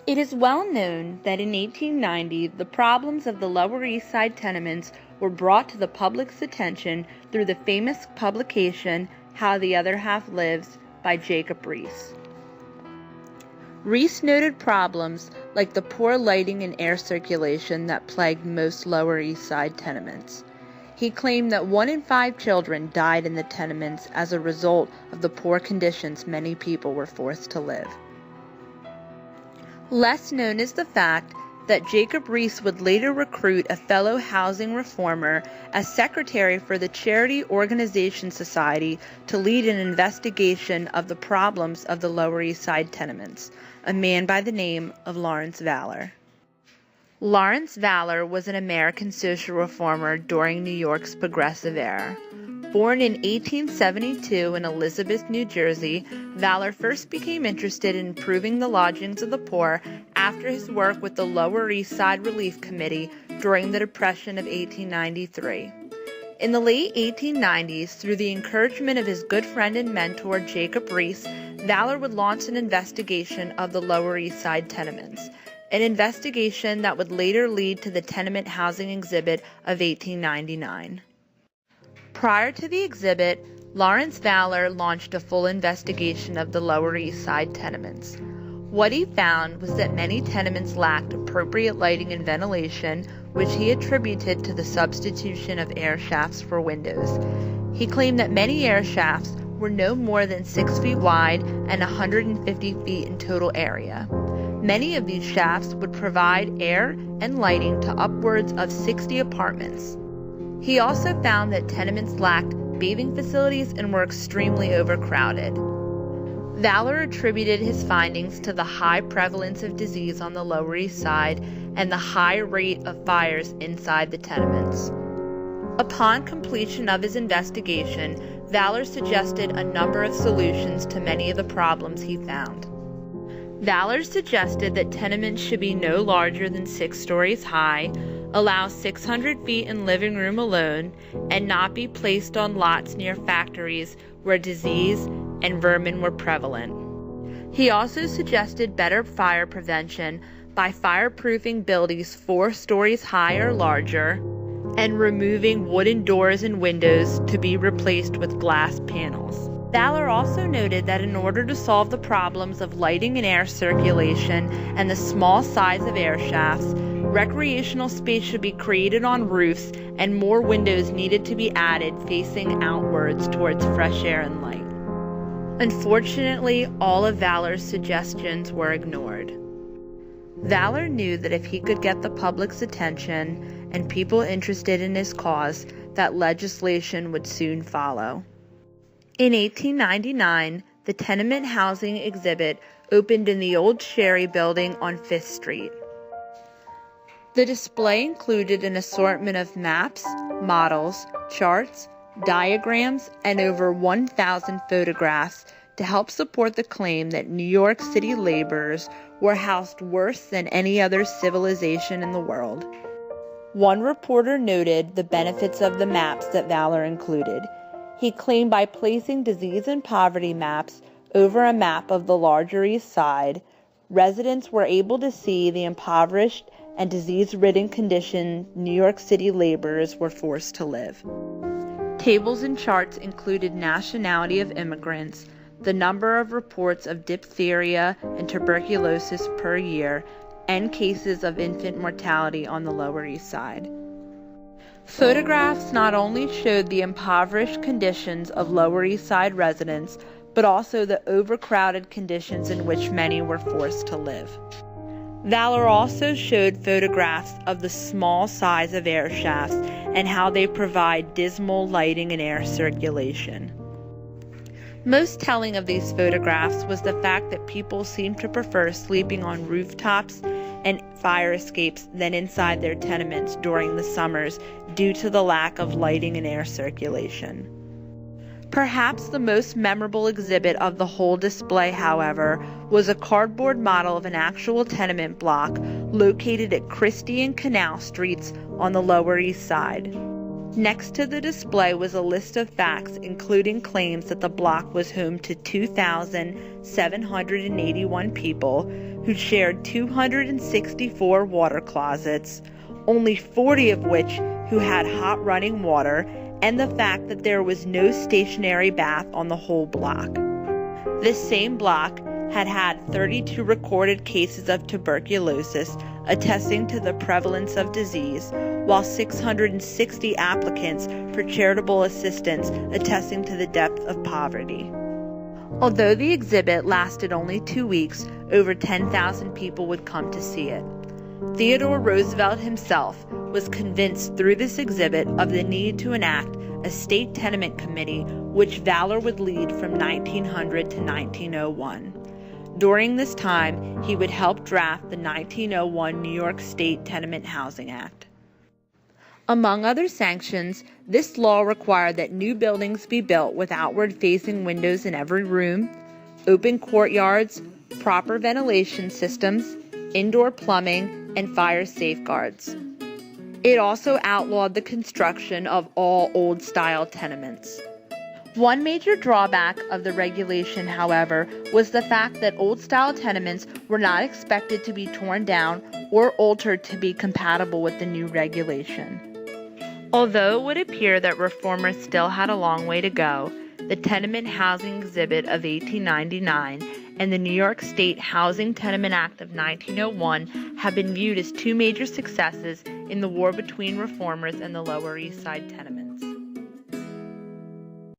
It is well known that in 1890 the problems of the Lower East Side tenements were brought to the public's attention through the famous publication How the Other Half Lives by Jacob Riis. Riis noted problems like the poor lighting and air circulation that plagued most Lower East Side tenements. He claimed that 1 in 5 children died in the tenements as a result of the poor conditions many people were forced to live. Less known is the fact that Jacob Riis would later recruit a fellow housing reformer as secretary for the Charity Organization Society to lead an investigation of the problems of the Lower East Side tenements, a man by the name of Lawrence Valor. Lawrence Valor was an American social reformer during New York's Progressive Era. Born in 1872 in Elizabeth, New Jersey, Valor first became interested in improving the lodgings of the poor after his work with the Lower East Side Relief Committee during the Depression of 1893. In the late 1890s, through the encouragement of his good friend and mentor Jacob Riis, Valor would launch an investigation of the Lower East Side tenements, an investigation that would later lead to the tenement housing exhibit of 1899. Prior to the exhibit, Lawrence Valor launched a full investigation of the Lower East Side tenements. What he found was that many tenements lacked appropriate lighting and ventilation, which he attributed to the substitution of air shafts for windows. He claimed that many air shafts were no more than 6 feet wide and 150 feet in total area. Many of these shafts would provide air and lighting to upwards of 60 apartments. He also found that tenements lacked bathing facilities and were extremely overcrowded. Valor attributed his findings to the high prevalence of disease on the Lower East Side and the high rate of fires inside the tenements. Upon completion of his investigation, Valor suggested a number of solutions to many of the problems he found. Valor suggested that tenements should be no larger than 6 stories high, allow 600 feet in living room alone, and not be placed on lots near factories where disease and vermin were prevalent. He also suggested better fire prevention by fireproofing buildings 4 stories high or larger, and removing wooden doors and windows to be replaced with glass panels. Valor also noted that in order to solve the problems of lighting and air circulation and the small size of air shafts, recreational space should be created on roofs and more windows needed to be added facing outwards towards fresh air and light. Unfortunately, all of Valor's suggestions were ignored. Valor knew that if he could get the public's attention and people interested in his cause, that legislation would soon follow. In 1899, the tenement housing exhibit opened in the old Sherry building on 5th Street. The display included an assortment of maps, models, charts, diagrams, and over 1,000 photographs to help support the claim that New York City laborers were housed worse than any other civilization in the world. One reporter noted the benefits of the maps that Valor included. He claimed by placing disease and poverty maps over a map of the larger East Side, residents were able to see the impoverished and disease-ridden condition New York City laborers were forced to live. Tables and charts included nationality of immigrants, the number of reports of diphtheria and tuberculosis per year, and cases of infant mortality on the Lower East Side. Photographs not only showed the impoverished conditions of Lower East Side residents, but also the overcrowded conditions in which many were forced to live. Valor also showed photographs of the small size of air shafts and how they provide dismal lighting and air circulation. Most telling of these photographs was the fact that people seemed to prefer sleeping on rooftops and fire escapes than inside their tenements during the summers due to the lack of lighting and air circulation. Perhaps the most memorable exhibit of the whole display, however, was a cardboard model of an actual tenement block located at Christie and Canal Streets on the Lower East Side. Next to the display was a list of facts, including claims that the block was home to 2,781 people, who shared 264 water closets, only 40 of which who had hot running water, and the fact that there was no stationary bath on the whole block. This same block had had 32 recorded cases of tuberculosis, attesting to the prevalence of disease, while 660 applicants for charitable assistance, attesting to the depth of poverty. Although the exhibit lasted only 2 weeks, over 10,000 people would come to see it. Theodore Roosevelt himself was convinced through this exhibit of the need to enact a state tenement committee, which Valor would lead from 1900 to 1901. During this time, he would help draft the 1901 New York State Tenement Housing Act. Among other sanctions, this law required that new buildings be built with outward-facing windows in every room, open courtyards, proper ventilation systems, indoor plumbing, and fire safeguards. It also outlawed the construction of all old-style tenements. One major drawback of the regulation, however, was the fact that old-style tenements were not expected to be torn down or altered to be compatible with the new regulation. Although it would appear that reformers still had a long way to go, the Tenement Housing Exhibit of 1899 and the New York State Housing Tenement Act of 1901 have been viewed as two major successes in the war between reformers and the Lower East Side tenements.